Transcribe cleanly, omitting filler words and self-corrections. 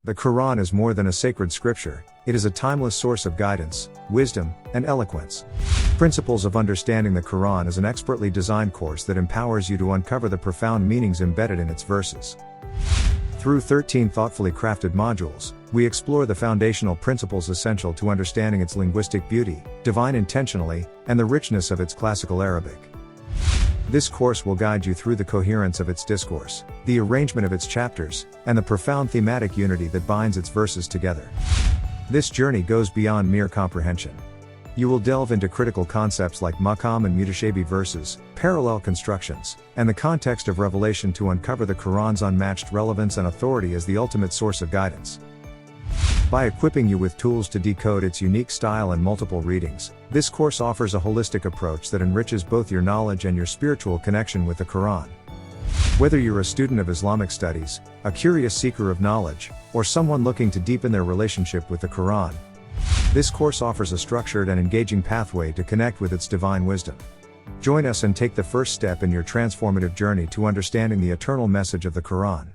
The Qur'an is more than a sacred scripture, it is a timeless source of guidance, wisdom, and eloquence. Principles of Understanding the Qur'an is an expertly designed course that empowers you to uncover the profound meanings embedded in its verses. Through 13 thoughtfully crafted modules, we explore the foundational principles essential to understanding its linguistic beauty, divine intentionality, and the richness of its classical Arabic. This course will guide you through the coherence of its discourse, the arrangement of its chapters, and the profound thematic unity that binds its verses together. This journey goes beyond mere comprehension. You will delve into critical concepts like maqam and mutashabi verses, parallel constructions, and the context of revelation to uncover the Qur'an's unmatched relevance and authority as the ultimate source of guidance. By equipping you with tools to decode its unique style and multiple readings, this course offers a holistic approach that enriches both your knowledge and your spiritual connection with the Qur'an. Whether you're a student of Islamic studies, a curious seeker of knowledge, or someone looking to deepen their relationship with the Qur'an, this course offers a structured and engaging pathway to connect with its divine wisdom. Join us and take the first step in your transformative journey to understanding the eternal message of the Qur'an.